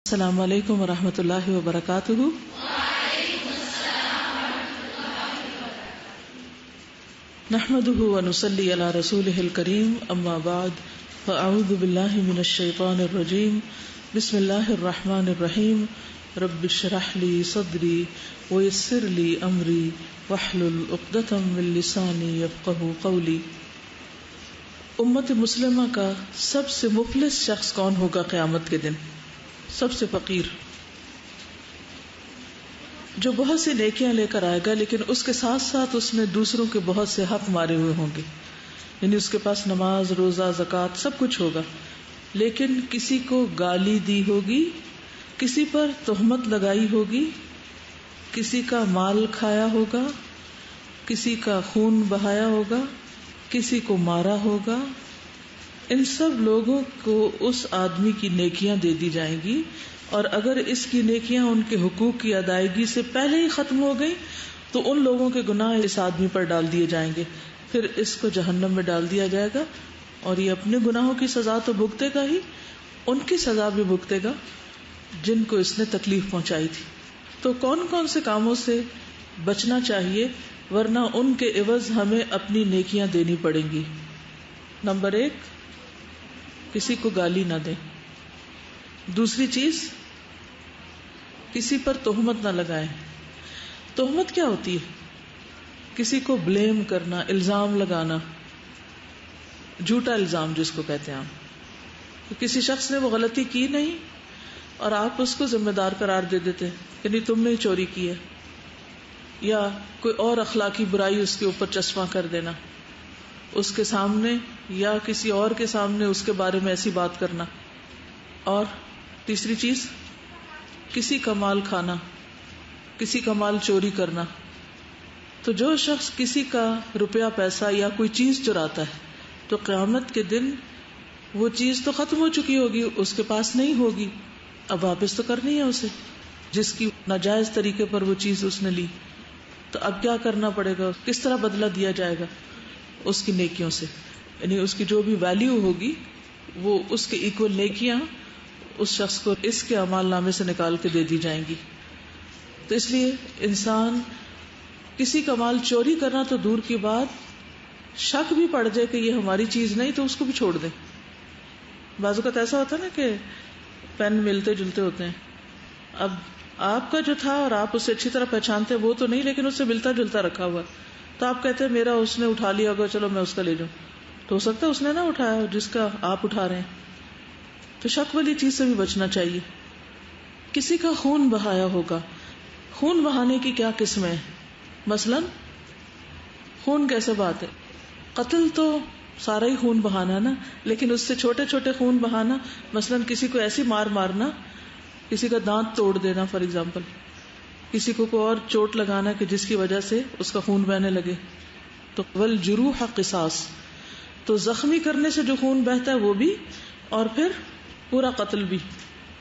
السلام علیکم ورحمۃ اللہ وبرکاتہ۔ نحمده ونصلی علی رسولہ الکریم، اما بعد فاعوذ باللہ من الشیطان الرجیم، بسم اللہ الرحمن الرحیم، رب اشرح لی صدری ویسر لی امری واحلل عقدۃ من لسانی یفقہوا قولی۔ امت مسلمہ کا سب سے مفلس شخص کون ہوگا قیامت کے دن؟ سب سے فقیر، جو بہت سی نیکیاں لے کر آئے گا لیکن اس کے ساتھ ساتھ اس نے دوسروں کے بہت سے حق مارے ہوئے ہوں گے، یعنی اس کے پاس نماز، روزہ، زکوٰۃ سب کچھ ہوگا، لیکن کسی کو گالی دی ہوگی، کسی پر تہمت لگائی ہوگی، کسی کا مال کھایا ہوگا، کسی کا خون بہایا ہوگا، کسی کو مارا ہوگا۔ ان سب لوگوں کو اس آدمی کی نیکیاں دے دی جائیں گی، اور اگر اس کی نیکیاں ان کے حقوق کی ادائیگی سے پہلے ہی ختم ہو گئی تو ان لوگوں کے گناہ اس آدمی پر ڈال دیے جائیں گے، پھر اس کو جہنم میں ڈال دیا جائے گا، اور یہ اپنے گناہوں کی سزا تو بھگتے گا ہی، ان کی سزا بھی بھگتے گا جن کو اس نے تکلیف پہنچائی تھی۔ تو کون کون سے کاموں سے بچنا چاہیے ورنہ ان کے عوض ہمیں اپنی نیکیاں دینی پڑیں گی؟ نمبر 1، کسی کو گالی نہ دیں۔ دوسری چیز، کسی پر تہمت نہ لگائیں۔ تہمت کیا ہوتی ہے؟ کسی کو بلیم کرنا، الزام لگانا، جھوٹا الزام جس کو کہتے ہیں ہم۔ کسی شخص نے وہ غلطی کی نہیں اور آپ اس کو ذمہ دار قرار دے دیتے ہیں کہ نہیں تم نے چوری کی ہے، یا کوئی اور اخلاقی برائی اس کے اوپر چشمہ کر دینا اس کے سامنے یا کسی اور کے سامنے اس کے بارے میں ایسی بات کرنا۔ اور تیسری چیز، کسی کا مال کھانا، کسی کا مال چوری کرنا۔ تو جو شخص کسی کا روپیہ، پیسہ یا کوئی چیز چراتا ہے تو قیامت کے دن وہ چیز تو ختم ہو چکی ہوگی، اس کے پاس نہیں ہوگی، اب واپس تو کرنی ہے اسے، جس کی ناجائز طریقے پر وہ چیز اس نے لی۔ تو اب کیا کرنا پڑے گا؟ کس طرح بدلہ دیا جائے گا؟ اس کی نیکیوں سے، یعنی اس کی جو بھی ویلیو ہوگی وہ اس کے ایکول نیکیاں اس شخص کو اس کے اعمال نامے سے نکال کے دے دی جائیں گی۔ تو اس لیے انسان کسی کا مال چوری کرنا تو دور کی بات، شک بھی پڑ جائے کہ یہ ہماری چیز نہیں تو اس کو بھی چھوڑ دیں۔ بعض اوقات ایسا ہوتا ہے نا کہ پین ملتے جلتے ہوتے ہیں، اب آپ کا جو تھا اور آپ اسے اچھی طرح پہچانتے وہ تو نہیں، لیکن اس سے ملتا جلتا رکھا ہوا، تو آپ کہتے ہیں میرا اس نے اٹھا لیا ہوگا، چلو میں اس کا لے جاؤں، تو ہو سکتا ہے اس نے نہ اٹھایا ہو جس کا آپ اٹھا رہے ہیں۔ تو شک والی چیز سے بھی بچنا چاہیے۔ کسی کا خون بہایا ہوگا۔ خون بہانے کی کیا قسمیں ہیں؟ مثلا خون کیسے بہاتے؟ قتل تو سارا ہی خون بہانا ہے نا، لیکن اس سے چھوٹے چھوٹے خون بہانا، مثلا کسی کو ایسی مار مارنا، کسی کا دانت توڑ دینا فار ایگزامپل، کسی کو کوئی اور چوٹ لگانا کہ جس کی وجہ سے اس کا خون بہنے لگے، تو والجروح قصاص، تو زخمی کرنے سے جو خون بہتا ہے وہ بھی، اور پھر پورا قتل بھی،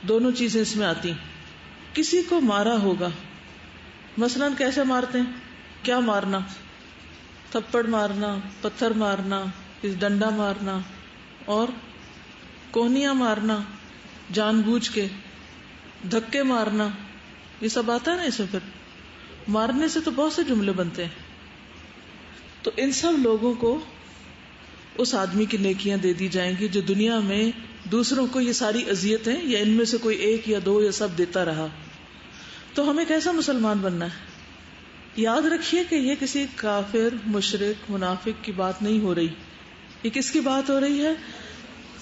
دونوں چیزیں اس میں آتی ہیں۔ کسی کو مارا ہوگا، مثلا کیسے مارتے ہیں؟ کیا مارنا؟ تھپڑ مارنا، پتھر مارنا، ڈنڈا مارنا، اور کونیاں مارنا، جان بوجھ کے دھکے مارنا، یہ سب آتا ہے نا اس میں۔ پھر مارنے سے تو بہت سے جملے بنتے ہیں۔ تو ان سب لوگوں کو اس آدمی کی نیکیاں دے دی جائیں گی جو دنیا میں دوسروں کو یہ ساری اذیتیں یا ان میں سے کوئی ایک یا دو یا سب دیتا رہا۔ تو ہمیں کیسا مسلمان بننا ہے؟ یاد رکھیے کہ یہ کسی کافر، مشرک، منافق کی بات نہیں ہو رہی، یہ کس کی بات ہو رہی ہے؟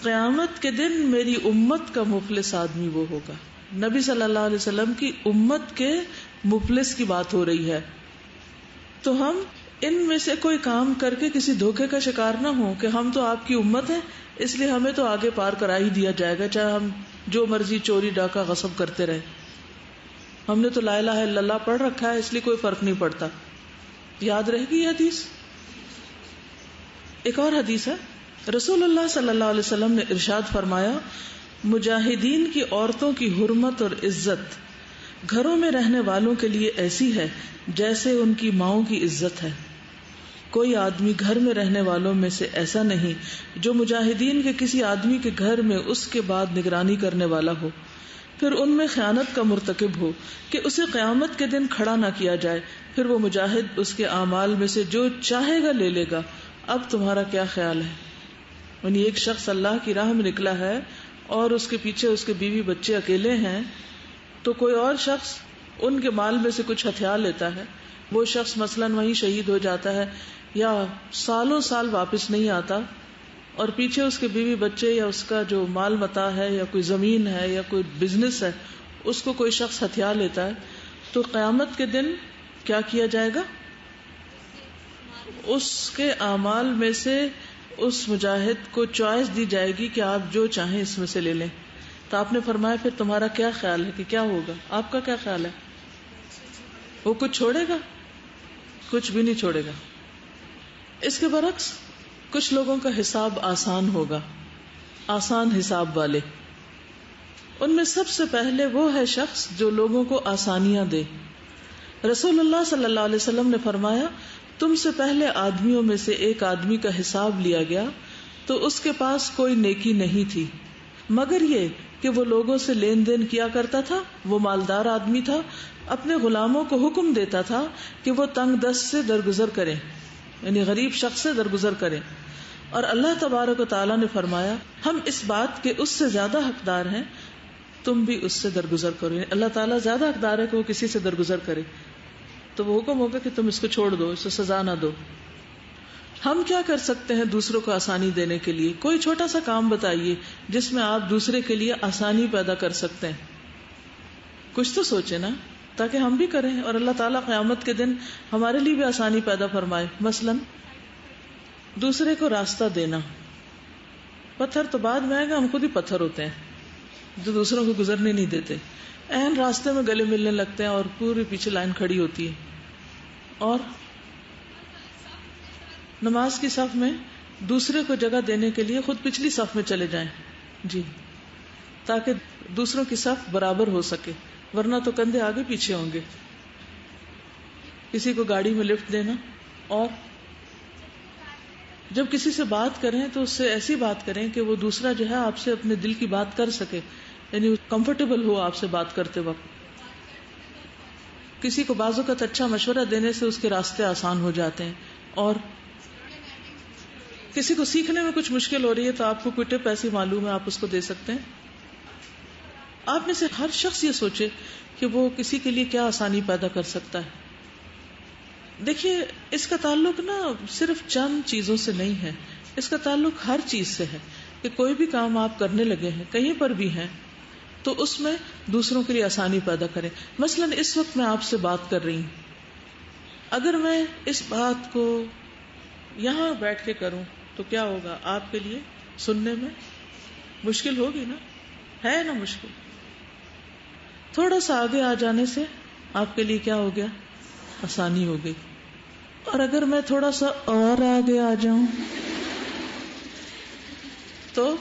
قیامت کے دن میری امت کا مفلس آدمی وہ ہوگا۔ نبی صلی اللہ علیہ وسلم کی امت کے مفلس کی بات ہو رہی ہے۔ تو ہم ان میں سے کوئی کام کر کے کسی دھوکے کا شکار نہ ہوں کہ ہم تو آپ کی امت ہیں اس لیے ہمیں تو آگے پار کرا ہی دیا جائے گا، چاہے ہم جو مرضی چوری ڈاکہ غصب کرتے رہے، ہم نے تو لا الہ الا اللہ پڑھ رکھا ہے اس لیے کوئی فرق نہیں پڑتا۔ یاد رہے گی یہ حدیث؟ ایک اور حدیث ہے، رسول اللہ صلی اللہ علیہ وسلم نے ارشاد فرمایا، مجاہدین کی عورتوں کی حرمت اور عزت گھروں میں رہنے والوں کے لیے ایسی ہے جیسے ان کی ماؤں کی عزت ہے۔ کوئی آدمی گھر میں رہنے والوں میں سے ایسا نہیں جو مجاہدین کے کسی آدمی کے گھر میں اس کے بعد نگرانی کرنے والا ہو، پھر ان میں خیانت کا مرتکب ہو کہ اسے قیامت کے دن کھڑا نہ کیا جائے، پھر وہ مجاہد اس کے اعمال میں سے جو چاہے گا لے لے گا، اب تمہارا کیا خیال ہے؟ یعنی ایک شخص اللہ کی راہ میں نکلا ہے اور اس کے پیچھے اس کے بیوی بچے اکیلے ہیں، تو کوئی اور شخص ان کے مال میں سے کچھ ہتھیار لیتا ہے، وہ شخص مثلاً وہیں شہید ہو جاتا ہے یا سالوں سال واپس نہیں آتا، اور پیچھے اس کے بیوی بچے یا اس کا جو مال متاع ہے یا کوئی زمین ہے یا کوئی بزنس ہے اس کو کوئی شخص ہتھیار لیتا ہے، تو قیامت کے دن کیا کیا جائے گا؟ اس کے اعمال میں سے اس مجاہد کو چوائس دی جائے گی کہ آپ جو چاہیں اس میں سے لے لیں. تو آپ نے فرمایا پھر تمہارا کیا خیال ہے کہ کیا ہوگا؟ آپ کا کیا خیال ہے؟ وہ کچھ چھوڑے گا؟ کچھ بھی نہیں چھوڑے گا. اس کے برعکس کچھ لوگوں کا حساب آسان ہوگا، آسان حساب والے. ان میں سب سے پہلے وہ ہے شخص جو لوگوں کو آسانیاں دے. رسول اللہ صلی اللہ علیہ وسلم نے فرمایا تم سے پہلے آدمیوں میں سے ایک آدمی کا حساب لیا گیا تو اس کے پاس کوئی نیکی نہیں تھی مگر یہ کہ وہ لوگوں سے لین دین کیا کرتا تھا. وہ مالدار آدمی تھا، اپنے غلاموں کو حکم دیتا تھا کہ وہ تنگ دست سے درگزر کریں، یعنی غریب شخص سے درگزر کریں. اور اللہ تبارک و تعالیٰ نے فرمایا ہم اس بات کے اس سے زیادہ حقدار ہیں، تم بھی اس سے درگزر کرو. یعنی اللہ تعالیٰ زیادہ حقدار ہے کہ وہ کسی سے درگزر کرے، تو وہ حکم ہوگا کہ تم اس کو چھوڑ دو، اسے سزا نہ دو. ہم کیا کر سکتے ہیں دوسروں کو آسانی دینے کے لیے؟ کوئی چھوٹا سا کام بتائیے جس میں آپ دوسرے کے لیے آسانی پیدا کر سکتے ہیں. کچھ تو سوچے نا، تاکہ ہم بھی کریں اور اللہ تعالیٰ قیامت کے دن ہمارے لیے بھی آسانی پیدا فرمائے. مثلاً دوسرے کو راستہ دینا. پتھر تو بعد میں آئے گا، ہم خود ہی پتھر ہوتے ہیں جو دوسروں کو گزرنے نہیں دیتے. عین راستے میں گلے ملنے لگتے ہیں اور پوری پیچھے لائن کھڑی ہوتی ہے. اور نماز کی صف میں دوسرے کو جگہ دینے کے لیے خود پچھلی صف میں چلے جائیں، جی، تاکہ دوسروں کی صف برابر ہو سکے، ورنہ تو کندھے آگے پیچھے ہوں گے. کسی کو گاڑی میں لفٹ دینا. اور جب کسی سے بات کریں تو اس سے ایسی بات کریں کہ وہ دوسرا جو ہے آپ سے اپنے دل کی بات کر سکے، یعنی کمفرٹیبل ہو آپ سے بات کرتے وقت. کسی کو بعض اوقات اچھا مشورہ دینے سے اس کے راستے آسان ہو جاتے ہیں. اور کسی کو سیکھنے میں کچھ مشکل ہو رہی ہے تو آپ کو کوئی ٹپ ایسی معلوم ہے آپ اس کو دے سکتے ہیں. آپ میں سے ہر شخص یہ سوچے کہ وہ کسی کے لیے کیا آسانی پیدا کر سکتا ہے. دیکھیے اس کا تعلق نا صرف چند چیزوں سے نہیں ہے، اس کا تعلق ہر چیز سے ہے کہ کوئی بھی کام آپ کرنے لگے ہیں، کہیں پر بھی ہیں، تو اس میں دوسروں کے لیے آسانی پیدا کریں. مثلاً اس وقت میں آپ سے بات کر رہی ہوں، اگر میں اس بات کو یہاں بیٹھ کے کروں تو کیا ہوگا؟ آپ کے لیے سننے میں مشکل ہوگی نا، ہے نا مشکل. تھوڑا سا آگے آ جانے سے آپ کے لیے کیا ہو گیا؟ آسانی ہو گئی. اور اگر میں تھوڑا سا اور آگے آ جاؤں تو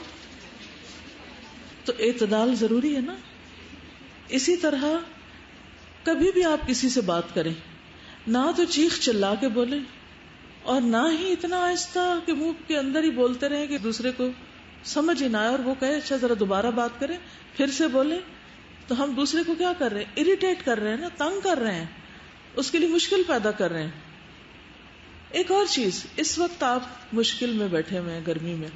اعتدال ضروری ہے نا. اسی طرح کبھی بھی آپ کسی سے بات کریں، نہ تو چیخ چلا کے بولیں اور نہ ہی اتنا آہستہ کہ منہ کے اندر ہی بولتے رہیں کہ دوسرے کو سمجھ ہی نہ آئے اور وہ کہے اچھا ذرا دوبارہ بات کریں پھر سے بولیں. تو ہم دوسرے کو کیا کر رہے ہیں؟ اریٹیٹ کر رہے ہیں نا، تنگ کر رہے ہیں، اس کے لیے مشکل پیدا کر رہے ہیں. ایک اور چیز، اس وقت آپ مشکل میں بیٹھے ہوئے ہیں گرمی میں،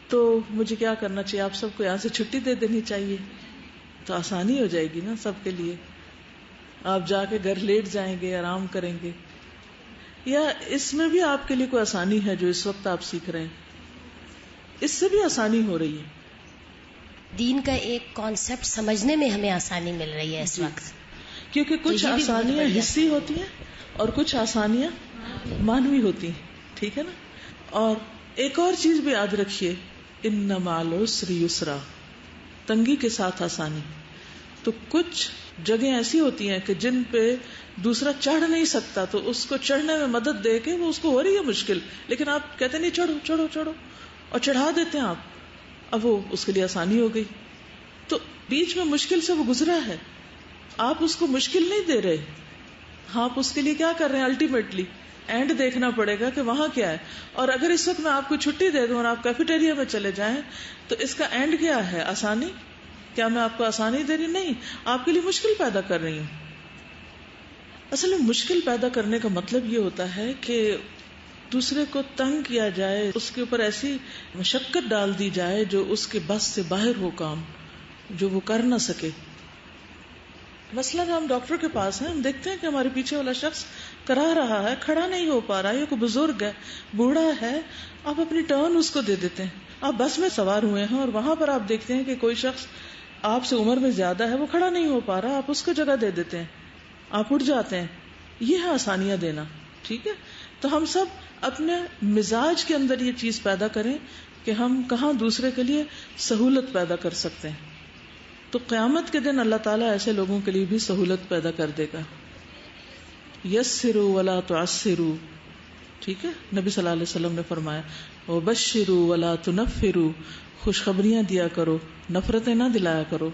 تو مجھے کیا کرنا چاہیے؟ آپ سب کو یہاں سے چھٹی دے دینی چاہیے، تو آسانی ہو جائے گی نا سب کے لیے. آپ جا کے گھر لیٹ جائیں گے، آرام کریں گے. یا اس میں بھی آپ کے لیے کوئی آسانی ہے جو اس وقت آپ سیکھ رہے ہیں، اس سے بھی آسانی ہو رہی ہے. دین کا ایک کانسیپٹ سمجھنے میں ہمیں آسانی مل رہی ہے اس وقت، کیونکہ کچھ آسانیاں حسی ہوتی ہیں اور کچھ آسانیاں مانوی ہوتی ہیں. ٹھیک ہے نا. اور ایک اور چیز بھی یاد رکھیے، ان مع العسر یسرا، تنگی کے ساتھ آسانی. تو کچھ جگہیں ایسی ہوتی ہیں کہ جن پہ دوسرا چڑھ نہیں سکتا، تو اس کو چڑھنے میں مدد دے کے وہ اس کو ہو رہی ہے مشکل، لیکن آپ کہتے نہیں چڑھو چڑھو چڑھو اور چڑھا دیتے ہیں آپ، اب وہ اس کے لیے آسانی ہو گئی. تو بیچ میں مشکل سے وہ گزرا ہے، آپ اس کو مشکل نہیں دے رہے، آپ اس کے لیے کیا کر رہے ہیں؟ الٹیمیٹلی اینڈ دیکھنا پڑے گا کہ وہاں کیا ہے. اور اگر اس وقت میں آپ کو چھٹی دے دوں اور آپ کیفیٹیریا میں چلے جائیں تو اس کا اینڈ کیا ہے؟ آسانی. کیا میں آپ کو آسانی دے رہی؟ نہیں، آپ کے لیے مشکل پیدا کر رہی ہوں. اصل میں مشکل پیدا کرنے کا مطلب یہ ہوتا ہے کہ دوسرے کو تنگ کیا جائے، اس کے اوپر ایسی مشقت ڈال دی جائے جو اس کے بس سے باہر ہو، کام جو وہ کر نہ سکے. مثلاً ہم ڈاکٹر کے پاس ہیں، ہم دیکھتے ہیں کہ ہمارے پیچھے والا شخص کرا رہا ہے، کھڑا نہیں ہو پا رہا ہے، یا کوئی بزرگ ہے، بوڑھا ہے، آپ اپنی ٹرن اس کو دے دیتے ہیں. آپ بس میں سوار ہوئے ہیں اور وہاں پر آپ دیکھتے ہیں کہ کوئی شخص آپ سے عمر میں زیادہ ہے، وہ کھڑا نہیں ہو پا رہا، آپ اس کو جگہ دے دیتے ہیں، آپ اٹھ جاتے ہیں. یہ ہے آسانیاں دینا. ٹھیک ہے، تو ہم سب اپنے مزاج کے اندر یہ چیز پیدا کریں کہ ہم کہاں دوسرے کے لیے سہولت پیدا کر سکتے ہیں. تو قیامت کے دن اللہ تعالیٰ ایسے لوگوں کے لیے بھی سہولت پیدا کر دے گا. یسروا ولا تعسروا. ٹھیک ہے، نبی صلی اللہ علیہ وسلم نے فرمایا وبشروا ولا تنفروا. خوشخبریاں دیا کرو، نفرتیں نہ دلایا کرو.